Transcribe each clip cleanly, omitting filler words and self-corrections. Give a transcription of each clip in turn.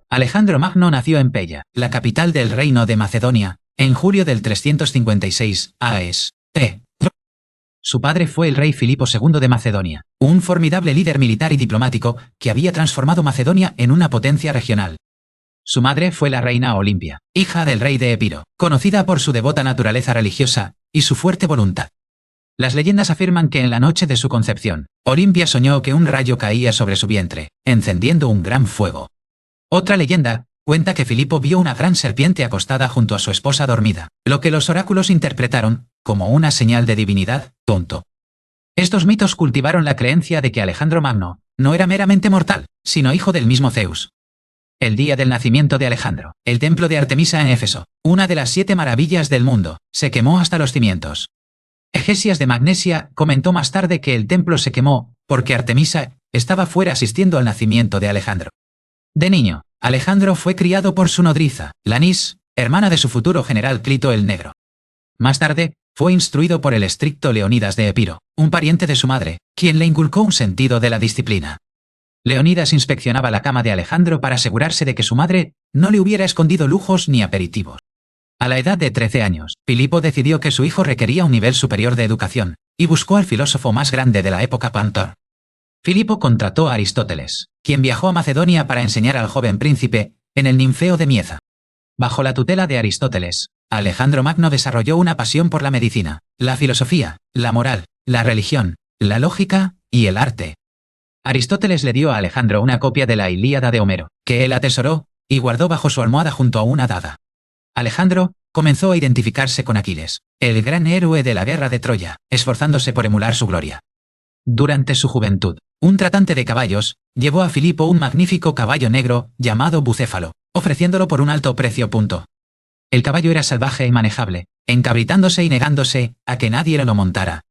Alejandro Magno nació en Pella, la capital del Reino de Macedonia, en julio del 356 a.s.p. Su padre fue el rey Filipo II de Macedonia, un formidable líder militar y diplomático que había transformado Macedonia en una potencia regional. Su madre fue la reina Olimpia, hija del rey de Epiro, conocida por su devota naturaleza religiosa y su fuerte voluntad. Las leyendas afirman que en la noche de su concepción, Olimpia soñó que un rayo caía sobre su vientre, encendiendo un gran fuego. Otra leyenda cuenta que Filipo vio una gran serpiente acostada junto a su esposa dormida, lo que los oráculos interpretaron como una señal de divinidad, tonto. Estos mitos cultivaron la creencia de que Alejandro Magno no era meramente mortal, sino hijo del mismo Zeus. El día del nacimiento de Alejandro, el templo de Artemisa en Éfeso, una de las 7 maravillas del mundo, se quemó hasta los cimientos. Egesias de Magnesia comentó más tarde que el templo se quemó porque Artemisa estaba fuera asistiendo al nacimiento de Alejandro. De niño, Alejandro fue criado por su nodriza, Lanis, hermana de su futuro general Clito el Negro. Más tarde, fue instruido por el estricto Leonidas de Epiro, un pariente de su madre, quien le inculcó un sentido de la disciplina. Leonidas inspeccionaba la cama de Alejandro para asegurarse de que su madre no le hubiera escondido lujos ni aperitivos. A la edad de 13 años, Filipo decidió que su hijo requería un nivel superior de educación, y buscó al filósofo más grande de la época Pantor. Filipo contrató a Aristóteles, quien viajó a Macedonia para enseñar al joven príncipe en el Ninfeo de Mieza. Bajo la tutela de Aristóteles, Alejandro Magno desarrolló una pasión por la medicina, la filosofía, la moral, la religión, la lógica y el arte. Aristóteles le dio a Alejandro una copia de la Ilíada de Homero, que él atesoró y guardó bajo su almohada junto a una daga. Alejandro comenzó a identificarse con Aquiles, el gran héroe de la guerra de Troya, esforzándose por emular su gloria. Durante su juventud, un tratante de caballos llevó a Filipo un magnífico caballo negro llamado Bucéfalo, ofreciéndolo por un alto precio. El caballo era salvaje y manejable, encabritándose y negándose a que nadie lo montara.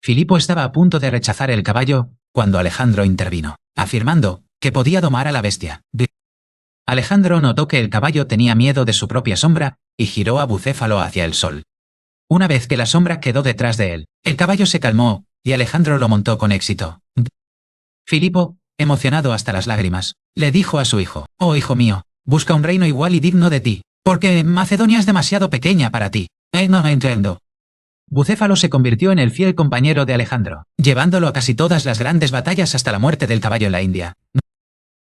Filipo estaba a punto de rechazar el caballo cuando Alejandro intervino, afirmando que podía domar a la bestia. Alejandro notó que el caballo tenía miedo de su propia sombra y giró a Bucéfalo hacia el sol. Una vez que la sombra quedó detrás de él, el caballo se calmó y Alejandro lo montó con éxito. Filipo, emocionado hasta las lágrimas, le dijo a su hijo: «Oh hijo mío, busca un reino igual y digno de ti, porque Macedonia es demasiado pequeña para ti». No entiendo. Bucéfalo se convirtió en el fiel compañero de Alejandro, llevándolo a casi todas las grandes batallas hasta la muerte del caballo en la India.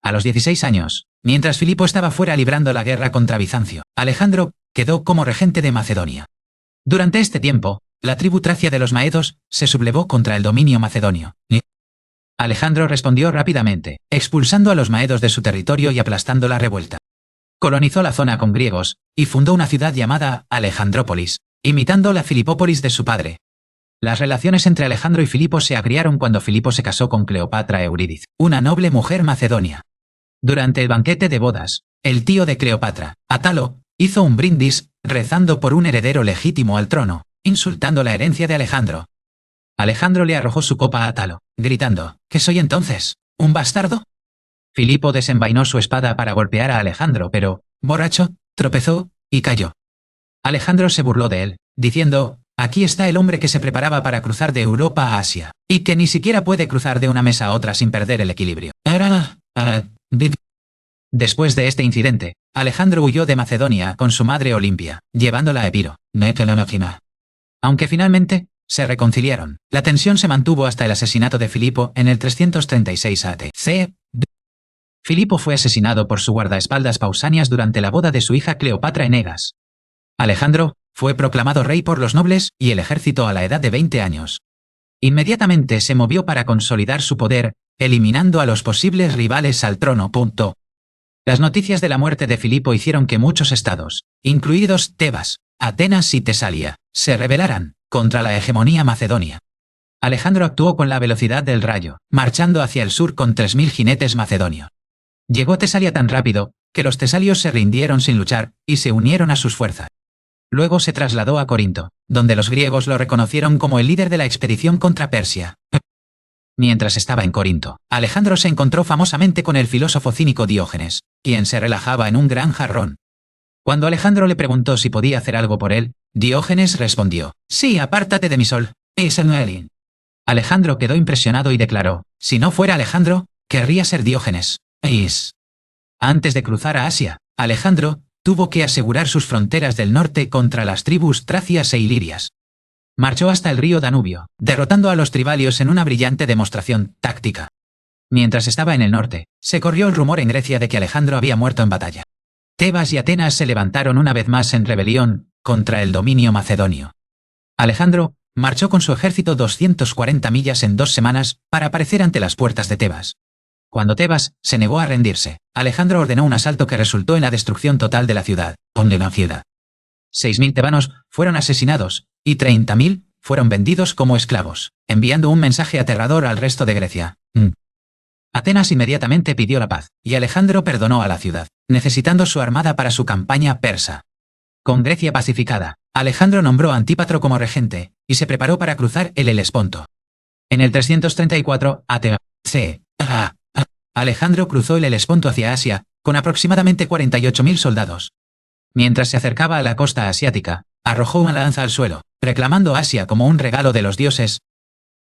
A los 16 años, mientras Filipo estaba fuera librando la guerra contra Bizancio, Alejandro quedó como regente de Macedonia. Durante este tiempo, la tribu tracia de los Maedos se sublevó contra el dominio macedonio. Alejandro respondió rápidamente, expulsando a los Maedos de su territorio y aplastando la revuelta. Colonizó la zona con griegos y fundó una ciudad llamada Alejandrópolis, imitando la Filipópolis de su padre. Las relaciones entre Alejandro y Filipo se agriaron cuando Filipo se casó con Cleopatra Eurídice, una noble mujer macedonia. Durante el banquete de bodas, el tío de Cleopatra, Atalo, hizo un brindis rezando por un heredero legítimo al trono, insultando la herencia de Alejandro. Alejandro le arrojó su copa a Atalo, gritando: ¿Qué soy entonces? ¿Un bastardo? Filipo desenvainó su espada para golpear a Alejandro, pero, borracho, tropezó y cayó. Alejandro se burló de él, diciendo: «Aquí está el hombre que se preparaba para cruzar de Europa a Asia, y que ni siquiera puede cruzar de una mesa a otra sin perder el equilibrio». Después de este incidente, Alejandro huyó de Macedonia con su madre Olimpia, llevándola a Epiro. Aunque finalmente se reconciliaron, la tensión se mantuvo hasta el asesinato de Filipo en el 336 a.C. Filipo fue asesinado por su guardaespaldas Pausanias durante la boda de su hija Cleopatra en Egas. Alejandro fue proclamado rey por los nobles y el ejército a la edad de 20 años. Inmediatamente se movió para consolidar su poder, eliminando a los posibles rivales al trono. Las noticias de la muerte de Filipo hicieron que muchos estados, incluidos Tebas, Atenas y Tesalia, se rebelaran contra la hegemonía macedonia. Alejandro actuó con la velocidad del rayo, marchando hacia el sur con 3000 jinetes macedonios. Llegó a Tesalia tan rápido que los tesalios se rindieron sin luchar y se unieron a sus fuerzas. Luego se trasladó a Corinto, donde los griegos lo reconocieron como el líder de la expedición contra Persia. Mientras estaba en Corinto, Alejandro se encontró famosamente con el filósofo cínico Diógenes, quien se relajaba en un gran jarrón. Cuando Alejandro le preguntó si podía hacer algo por él, Diógenes respondió: «Sí, apártate de mi sol, es el Noelin». Alejandro quedó impresionado y declaró: si no fuera Alejandro, querría ser Diógenes. Antes de cruzar a Asia, Alejandro tuvo que asegurar sus fronteras del norte contra las tribus tracias e ilirias. Marchó hasta el río Danubio, derrotando a los tribalios en una brillante demostración táctica. Mientras estaba en el norte, se corrió el rumor en Grecia de que Alejandro había muerto en batalla. Tebas y Atenas se levantaron una vez más en rebelión contra el dominio macedonio. Alejandro marchó con su ejército 240 millas en 2 semanas para aparecer ante las puertas de Tebas. Cuando Tebas se negó a rendirse, Alejandro ordenó un asalto que resultó en la destrucción total de la ciudad. 6.000 tebanos fueron asesinados y 30.000 fueron vendidos como esclavos, enviando un mensaje aterrador al resto de Grecia. Atenas inmediatamente pidió la paz, y Alejandro perdonó a la ciudad, necesitando su armada para su campaña persa. Con Grecia pacificada, Alejandro nombró a Antípatro como regente, y se preparó para cruzar el Helesponto. En el 334 Alejandro cruzó el Helesponto hacia Asia, con aproximadamente 48.000 soldados. Mientras se acercaba a la costa asiática, arrojó una lanza al suelo, reclamando Asia como un regalo de los dioses.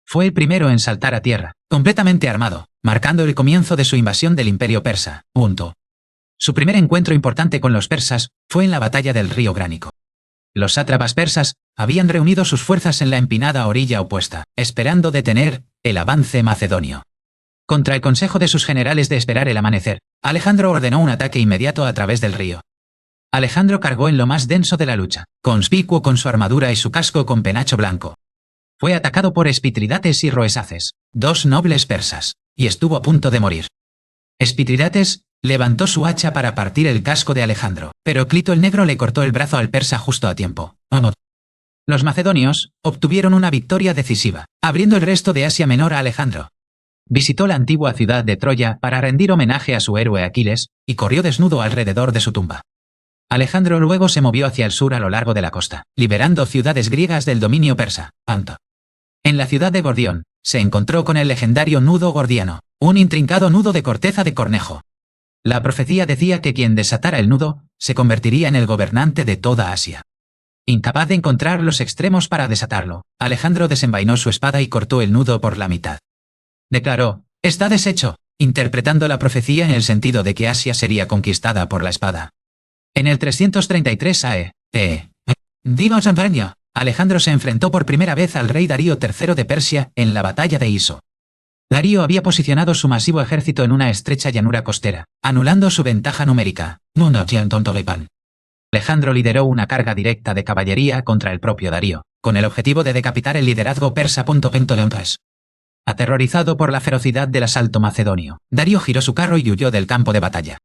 Fue el primero en saltar a tierra, completamente armado, marcando el comienzo de su invasión del imperio persa. Su primer encuentro importante con los persas fue en la batalla del río Gránico. Los sátrapas persas habían reunido sus fuerzas en la empinada orilla opuesta, esperando detener el avance macedonio. Contra el consejo de sus generales de esperar el amanecer, Alejandro ordenó un ataque inmediato a través del río. Alejandro cargó en lo más denso de la lucha, conspicuo con su armadura y su casco con penacho blanco. Fue atacado por Espitridates y Roesaces, 2 nobles persas, y estuvo a punto de morir. Espitridates levantó su hacha para partir el casco de Alejandro, pero Clito el Negro le cortó el brazo al persa justo a tiempo. Los macedonios obtuvieron una victoria decisiva, abriendo el resto de Asia Menor a Alejandro. Visitó la antigua ciudad de Troya para rendir homenaje a su héroe Aquiles, y corrió desnudo alrededor de su tumba. Alejandro luego se movió hacia el sur a lo largo de la costa, liberando ciudades griegas del dominio persa. En la ciudad de Gordión, se encontró con el legendario nudo gordiano, un intrincado nudo de corteza de cornejo. La profecía decía que quien desatara el nudo, se convertiría en el gobernante de toda Asia. Incapaz de encontrar los extremos para desatarlo, Alejandro desenvainó su espada y cortó el nudo por la mitad. Declaró: está deshecho, interpretando la profecía en el sentido de que Asia sería conquistada por la espada. En el 333 Alejandro se enfrentó por primera vez al rey Darío III de Persia en la batalla de Iso. Darío había posicionado su masivo ejército en una estrecha llanura costera, anulando su ventaja numérica. Alejandro lideró una carga directa de caballería contra el propio Darío, con el objetivo de decapitar el liderazgo persa. Aterrorizado por la ferocidad del asalto macedonio, Darío giró su carro y huyó del campo de batalla.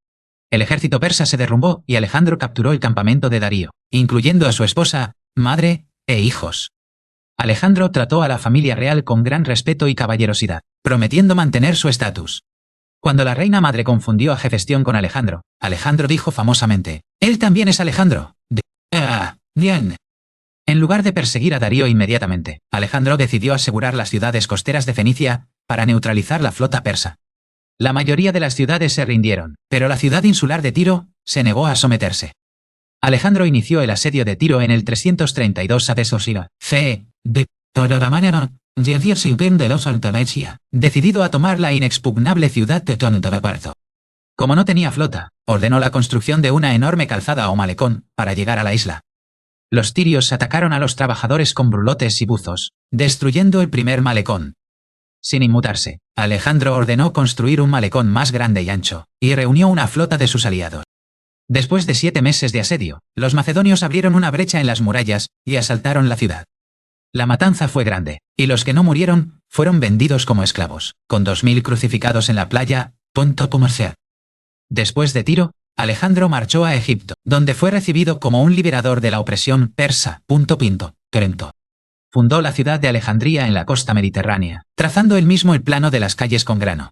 El ejército persa se derrumbó y Alejandro capturó el campamento de Darío, incluyendo a su esposa, madre e hijos. Alejandro trató a la familia real con gran respeto y caballerosidad, prometiendo mantener su estatus. Cuando la reina madre confundió a Hefestión con Alejandro, Alejandro dijo famosamente: «Él también es Alejandro». En lugar de perseguir a Darío inmediatamente, Alejandro decidió asegurar las ciudades costeras de Fenicia para neutralizar la flota persa. La mayoría de las ciudades se rindieron, pero la ciudad insular de Tiro se negó a someterse. Alejandro inició el asedio de Tiro en el 332 a.C. decidido a tomar la inexpugnable ciudad de Tontabaparzo. Como no tenía flota, ordenó la construcción de una enorme calzada o malecón para llegar a la isla. Los tirios atacaron a los trabajadores con brulotes y buzos, destruyendo el primer malecón. Sin inmutarse, Alejandro ordenó construir un malecón más grande y ancho, y reunió una flota de sus aliados. Después de 7 meses de asedio, los macedonios abrieron una brecha en las murallas y asaltaron la ciudad. La matanza fue grande, y los que no murieron fueron vendidos como esclavos, con 2.000 crucificados en la playa. Después de Tiro, Alejandro marchó a Egipto, donde fue recibido como un liberador de la opresión persa. Crento. Fundó la ciudad de Alejandría en la costa mediterránea, trazando él mismo el plano de las calles con grano.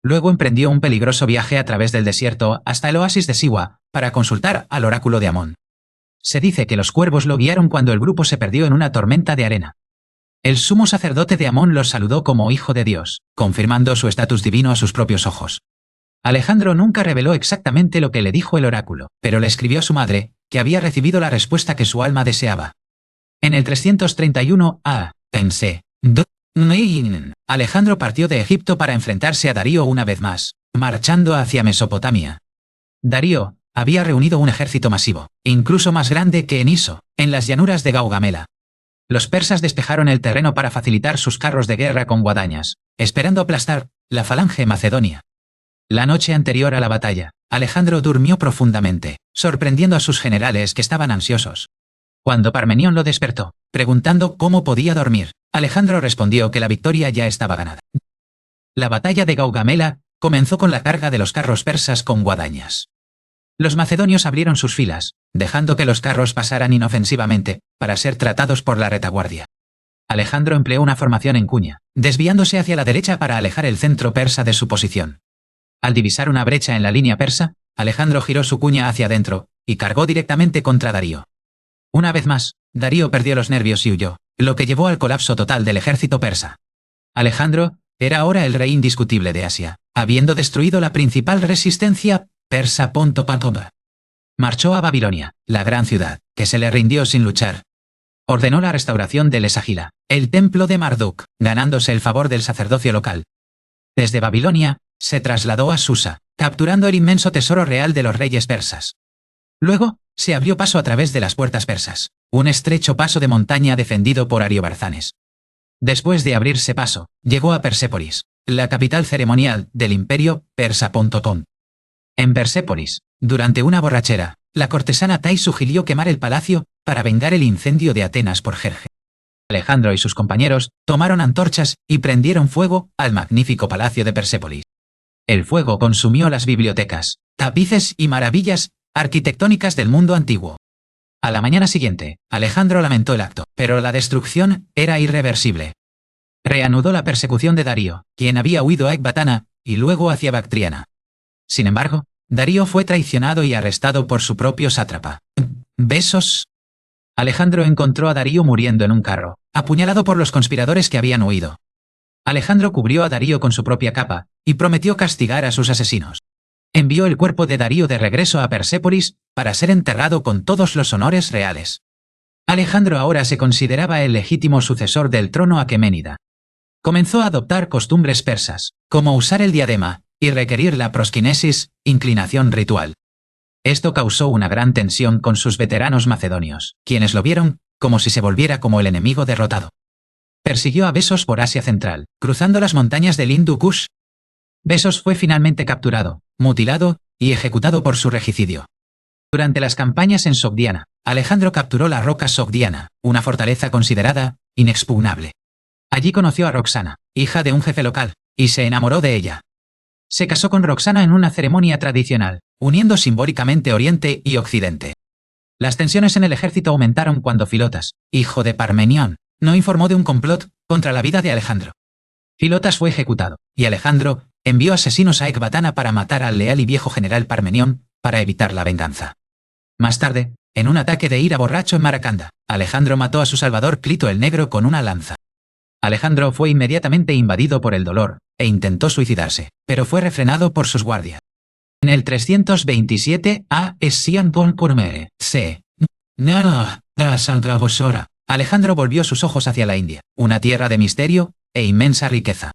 Luego emprendió un peligroso viaje a través del desierto hasta el oasis de Siwa, para consultar al oráculo de Amón. Se dice que los cuervos lo guiaron cuando el grupo se perdió en una tormenta de arena. El sumo sacerdote de Amón los saludó como hijo de Dios, confirmando su estatus divino a sus propios ojos. Alejandro nunca reveló exactamente lo que le dijo el oráculo, pero le escribió a su madre, que había recibido la respuesta que su alma deseaba. En el 331 a.C., Alejandro partió de Egipto para enfrentarse a Darío una vez más, marchando hacia Mesopotamia. Darío había reunido un ejército masivo, incluso más grande que Eniso, en las llanuras de Gaugamela. Los persas despejaron el terreno para facilitar sus carros de guerra con guadañas, esperando aplastar la falange macedonia. La noche anterior a la batalla, Alejandro durmió profundamente, sorprendiendo a sus generales que estaban ansiosos. Cuando Parmenión lo despertó, preguntando cómo podía dormir, Alejandro respondió que la victoria ya estaba ganada. La batalla de Gaugamela comenzó con la carga de los carros persas con guadañas. Los macedonios abrieron sus filas, dejando que los carros pasaran inofensivamente, para ser tratados por la retaguardia. Alejandro empleó una formación en cuña, desviándose hacia la derecha para alejar el centro persa de su posición. Al divisar una brecha en la línea persa, Alejandro giró su cuña hacia adentro, y cargó directamente contra Darío. Una vez más, Darío perdió los nervios y huyó, lo que llevó al colapso total del ejército persa. Alejandro era ahora el rey indiscutible de Asia, habiendo destruido la principal resistencia persa. Marchó a Babilonia, la gran ciudad, que se le rindió sin luchar. Ordenó la restauración del Esagila, el templo de Marduk, ganándose el favor del sacerdocio local. Desde Babilonia, se trasladó a Susa, capturando el inmenso tesoro real de los reyes persas. Luego, se abrió paso a través de las puertas persas, un estrecho paso de montaña defendido por ariobarzanes. Después de abrirse paso, llegó a Persépolis, la capital ceremonial del imperio persa. En Persépolis, durante una borrachera, la cortesana Tai sugirió quemar el palacio para vengar el incendio de Atenas por Jerje. Alejandro y sus compañeros tomaron antorchas y prendieron fuego al magnífico palacio de Persépolis. El fuego consumió las bibliotecas, tapices y maravillas arquitectónicas del mundo antiguo. A la mañana siguiente, Alejandro lamentó el acto, pero la destrucción era irreversible. Reanudó la persecución de Darío, quien había huido a Ecbatana, y luego hacia Bactriana. Sin embargo, Darío fue traicionado y arrestado por su propio sátrapa. Besos. Alejandro encontró a Darío muriendo en un carro, apuñalado por los conspiradores que habían huido. Alejandro cubrió a Darío con su propia capa, y prometió castigar a sus asesinos. Envió el cuerpo de Darío de regreso a Persépolis para ser enterrado con todos los honores reales. Alejandro ahora se consideraba el legítimo sucesor del trono aqueménida. Comenzó a adoptar costumbres persas, como usar el diadema y requerir la prosquinesis, inclinación ritual. Esto causó una gran tensión con sus veteranos macedonios, quienes lo vieron como si se volviera como el enemigo derrotado. Persiguió a Besos por Asia Central, cruzando las montañas del Hindu Kush. Besos fue finalmente capturado, mutilado y ejecutado por su regicidio. Durante las campañas en Sogdiana, Alejandro capturó la roca Sogdiana, una fortaleza considerada inexpugnable. Allí conoció a Roxana, hija de un jefe local, y se enamoró de ella. Se casó con Roxana en una ceremonia tradicional, uniendo simbólicamente Oriente y Occidente. Las tensiones en el ejército aumentaron cuando Filotas, hijo de Parmenión, no informó de un complot contra la vida de Alejandro. Filotas fue ejecutado, y Alejandro envió asesinos a Ecbatana para matar al leal y viejo general Parmenión, para evitar la venganza. Más tarde, en un ataque de ira borracho en Maracanda, Alejandro mató a su salvador Clito el Negro con una lanza. Alejandro fue inmediatamente invadido por el dolor, e intentó suicidarse, pero fue refrenado por sus guardias. En el 327 a.C. Alejandro volvió sus ojos hacia la India, una tierra de misterio e inmensa riqueza.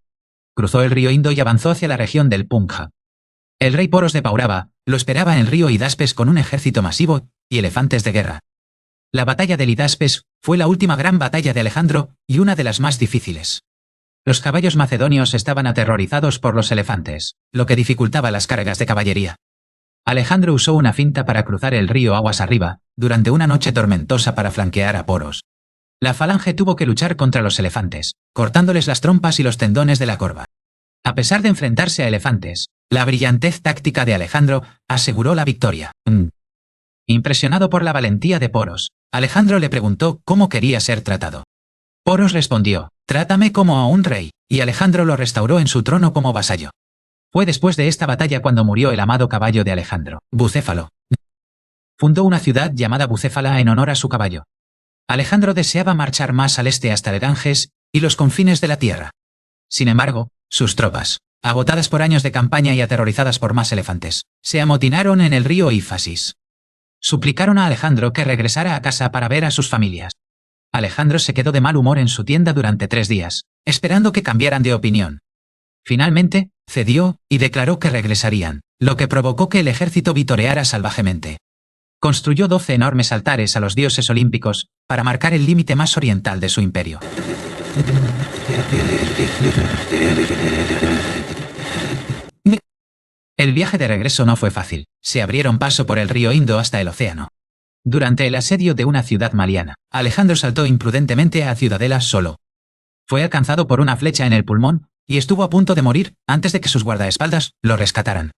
Cruzó el río Indo y avanzó hacia la región del Punjab. El rey Poros de Paurava lo esperaba en el río Hidaspes con un ejército masivo y elefantes de guerra. La batalla del Hidaspes fue la última gran batalla de Alejandro y una de las más difíciles. Los caballos macedonios estaban aterrorizados por los elefantes, lo que dificultaba las cargas de caballería. Alejandro usó una finta para cruzar el río aguas arriba, durante una noche tormentosa para flanquear a Poros. La falange tuvo que luchar contra los elefantes, cortándoles las trompas y los tendones de la corva. A pesar de enfrentarse a elefantes, la brillantez táctica de Alejandro aseguró la victoria. Impresionado por la valentía de Poros, Alejandro le preguntó cómo quería ser tratado. Poros respondió, «Trátame como a un rey», y Alejandro lo restauró en su trono como vasallo. Fue después de esta batalla cuando murió el amado caballo de Alejandro, Bucéfalo. Fundó una ciudad llamada Bucéfala en honor a su caballo. Alejandro deseaba marchar más al este hasta el Ganges y los confines de la tierra. Sin embargo, sus tropas, agotadas por años de campaña y aterrorizadas por más elefantes, se amotinaron en el río Éfasis. Suplicaron a Alejandro que regresara a casa para ver a sus familias. Alejandro se quedó de mal humor en su tienda durante 3 días, esperando que cambiaran de opinión. Finalmente, cedió y declaró que regresarían, lo que provocó que el ejército vitoreara salvajemente. Construyó 12 enormes altares a los dioses olímpicos para marcar el límite más oriental de su imperio. El viaje de regreso no fue fácil. Se abrieron paso por el río Indo hasta el océano. Durante el asedio de una ciudad maliana, Alejandro saltó imprudentemente a Ciudadela solo. Fue alcanzado por una flecha en el pulmón y estuvo a punto de morir antes de que sus guardaespaldas lo rescataran.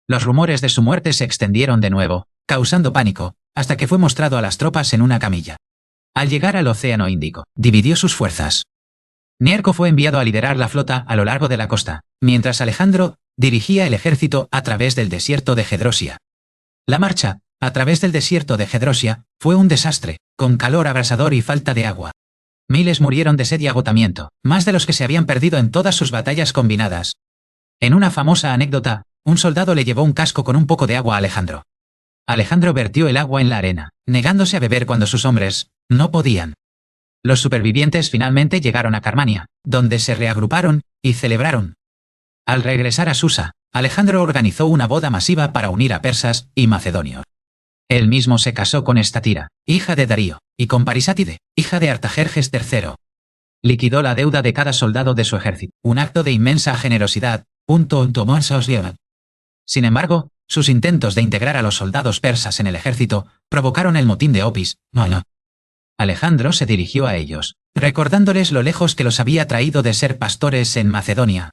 Los rumores de su muerte se extendieron de nuevo, causando pánico, hasta que fue mostrado a las tropas en una camilla. Al llegar al Océano Índico, dividió sus fuerzas. Nearco fue enviado a liderar la flota a lo largo de la costa, mientras Alejandro dirigía el ejército a través del desierto de Gedrosia. La marcha, a través del desierto de Gedrosia, fue un desastre, con calor abrasador y falta de agua. Miles murieron de sed y agotamiento, más de los que se habían perdido en todas sus batallas combinadas. En una famosa anécdota, un soldado le llevó un casco con un poco de agua a Alejandro. Alejandro vertió el agua en la arena, negándose a beber cuando sus hombres no podían. Los supervivientes finalmente llegaron a Carmania, donde se reagruparon y celebraron. Al regresar a Susa, Alejandro organizó una boda masiva para unir a persas y macedonios. Él mismo se casó con Estatira, hija de Darío, y con Parisátide, hija de Artajerjes III. Liquidó la deuda de cada soldado de su ejército, un acto de inmensa generosidad. Sin embargo, sus intentos de integrar a los soldados persas en el ejército provocaron el motín de Opis. Alejandro se dirigió a ellos, recordándoles lo lejos que los había traído de ser pastores en Macedonia.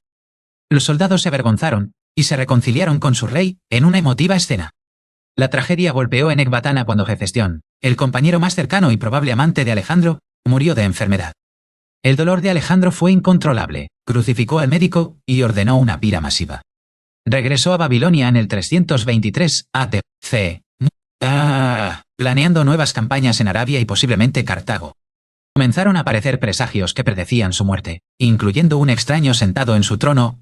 Los soldados se avergonzaron y se reconciliaron con su rey en una emotiva escena. La tragedia golpeó en Ecbatana cuando Hefestión, el compañero más cercano y probable amante de Alejandro, murió de enfermedad. El dolor de Alejandro fue incontrolable, crucificó al médico y ordenó una pira masiva. Regresó a Babilonia en el 323 a.C., planeando nuevas campañas en Arabia y posiblemente Cartago. Comenzaron a aparecer presagios que predecían su muerte, incluyendo un extraño sentado en su trono.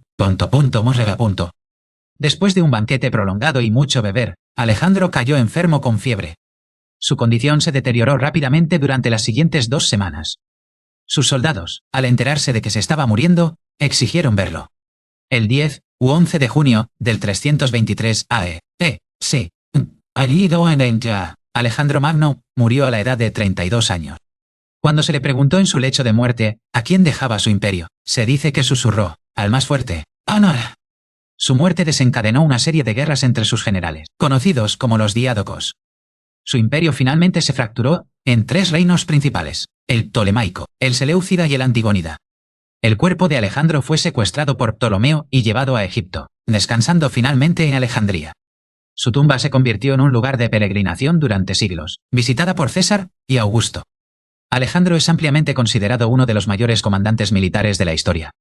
Después de un banquete prolongado y mucho beber, Alejandro cayó enfermo con fiebre. Su condición se deterioró rápidamente durante las siguientes 2 semanas. Sus soldados, al enterarse de que se estaba muriendo, exigieron verlo. El 10 u 11 de junio del 323 a.C., Alejandro Magno murió a la edad de 32 años. Cuando se le preguntó en su lecho de muerte a quién dejaba su imperio, se dice que susurró, al más fuerte, ¡Ana! Su muerte desencadenó una serie de guerras entre sus generales, conocidos como los Diádocos. Su imperio finalmente se fracturó en 3 reinos principales, el Ptolemaico, el Seleucida y el Antigónida. El cuerpo de Alejandro fue secuestrado por Ptolomeo y llevado a Egipto, descansando finalmente en Alejandría. Su tumba se convirtió en un lugar de peregrinación durante siglos, visitada por César y Augusto. Alejandro es ampliamente considerado uno de los mayores comandantes militares de la historia.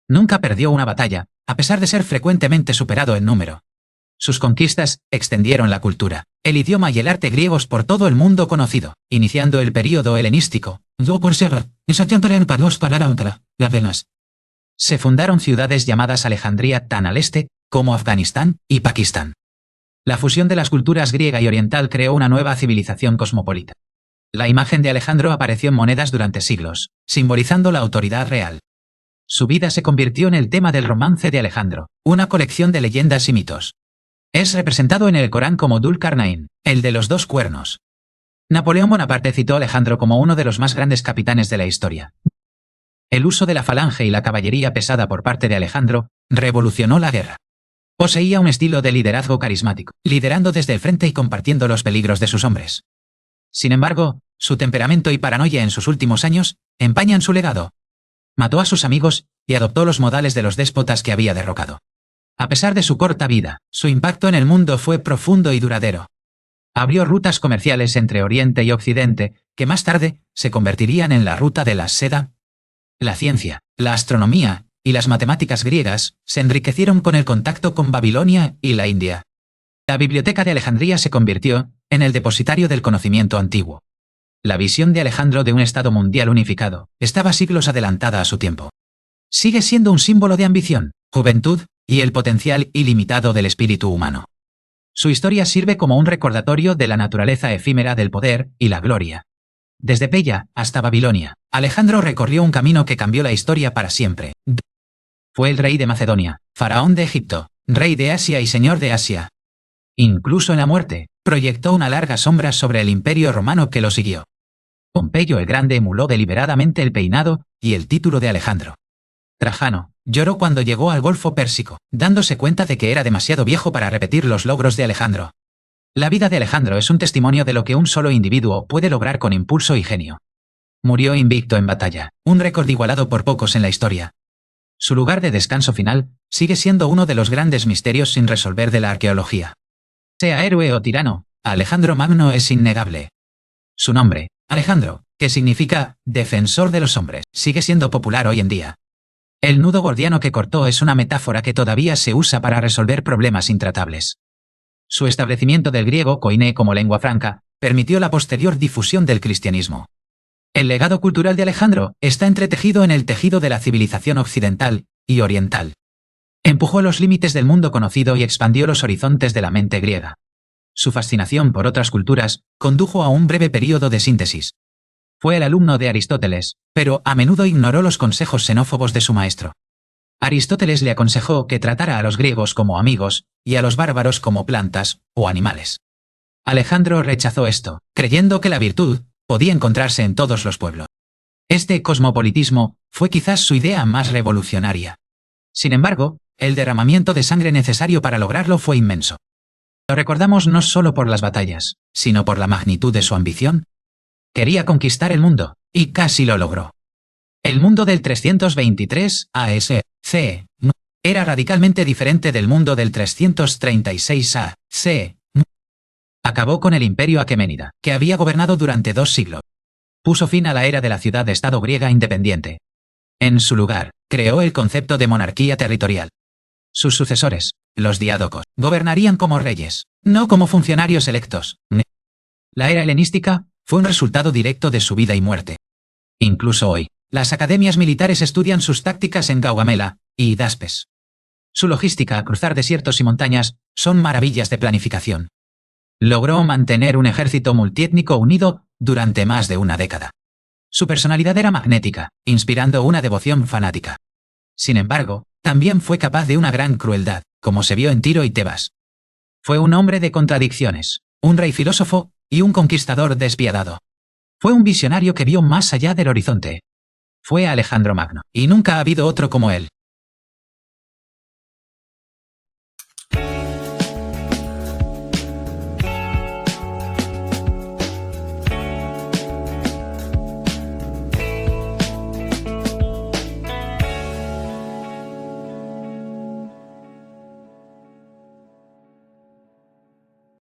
Nunca perdió una batalla, a pesar de ser frecuentemente superado en número. Sus conquistas extendieron la cultura, el idioma y el arte griegos por todo el mundo conocido, iniciando el período helenístico. Se fundaron ciudades llamadas Alejandría tan al este como Afganistán y Pakistán. La fusión de las culturas griega y oriental creó una nueva civilización cosmopolita. La imagen de Alejandro apareció en monedas durante siglos, simbolizando la autoridad real. Su vida se convirtió en el tema del romance de Alejandro, una colección de leyendas y mitos. Es representado en el Corán como Dul Qarnayn, el de los 2 cuernos. Napoleón Bonaparte citó a Alejandro como uno de los más grandes capitanes de la historia. El uso de la falange y la caballería pesada por parte de Alejandro revolucionó la guerra. Poseía un estilo de liderazgo carismático, liderando desde el frente y compartiendo los peligros de sus hombres. Sin embargo, su temperamento y paranoia en sus últimos años empañan su legado. Mató a sus amigos y adoptó los modales de los déspotas que había derrocado. A pesar de su corta vida, su impacto en el mundo fue profundo y duradero. Abrió rutas comerciales entre Oriente y Occidente, que más tarde se convertirían en la ruta de la seda. La ciencia, la astronomía y las matemáticas griegas se enriquecieron con el contacto con Babilonia y la India. La Biblioteca de Alejandría se convirtió en el depositario del conocimiento antiguo. La visión de Alejandro de un Estado mundial unificado estaba siglos adelantada a su tiempo. Sigue siendo un símbolo de ambición, juventud y el potencial ilimitado del espíritu humano. Su historia sirve como un recordatorio de la naturaleza efímera del poder y la gloria. Desde Pella hasta Babilonia, Alejandro recorrió un camino que cambió la historia para siempre. Fue el rey de Macedonia, faraón de Egipto, rey de Asia y señor de Asia. Incluso en la muerte, proyectó una larga sombra sobre el imperio romano que lo siguió. Pompeyo el Grande emuló deliberadamente el peinado y el título de Alejandro. Trajano lloró cuando llegó al Golfo Pérsico, dándose cuenta de que era demasiado viejo para repetir los logros de Alejandro. La vida de Alejandro es un testimonio de lo que un solo individuo puede lograr con impulso y genio. Murió invicto en batalla, un récord igualado por pocos en la historia. Su lugar de descanso final sigue siendo uno de los grandes misterios sin resolver de la arqueología. Sea héroe o tirano, Alejandro Magno es innegable. Su nombre, Alejandro, que significa defensor de los hombres, sigue siendo popular hoy en día. El nudo gordiano que cortó es una metáfora que todavía se usa para resolver problemas intratables. Su establecimiento del griego koiné como lengua franca permitió la posterior difusión del cristianismo. El legado cultural de Alejandro está entretejido en el tejido de la civilización occidental y oriental. Empujó los límites del mundo conocido y expandió los horizontes de la mente griega. Su fascinación por otras culturas condujo a un breve período de síntesis. Fue el alumno de Aristóteles, pero a menudo ignoró los consejos xenófobos de su maestro. Aristóteles le aconsejó que tratara a los griegos como amigos y a los bárbaros como plantas o animales. Alejandro rechazó esto, creyendo que la virtud podía encontrarse en todos los pueblos. Este cosmopolitismo fue quizás su idea más revolucionaria. Sin embargo, el derramamiento de sangre necesario para lograrlo fue inmenso. Lo recordamos no solo por las batallas, sino por la magnitud de su ambición. Quería conquistar el mundo, y casi lo logró. El mundo del 323 A.C. era radicalmente diferente del mundo del 336 A.C. Acabó con el imperio aqueménida, que había gobernado durante 2 siglos. Puso fin a la era de la ciudad-estado griega independiente. En su lugar, creó el concepto de monarquía territorial. Sus sucesores, los diádocos, gobernarían como reyes, no como funcionarios electos. La era helenística fue un resultado directo de su vida y muerte. Incluso hoy, las academias militares estudian sus tácticas en Gaugamela y Hidaspes. Su logística a cruzar desiertos y montañas son maravillas de planificación. Logró mantener un ejército multiétnico unido durante más de una década. Su personalidad era magnética, inspirando una devoción fanática. Sin embargo, también fue capaz de una gran crueldad, como se vio en Tiro y Tebas. Fue un hombre de contradicciones, un rey filósofo y un conquistador despiadado. Fue un visionario que vio más allá del horizonte. Fue Alejandro Magno, y nunca ha habido otro como él.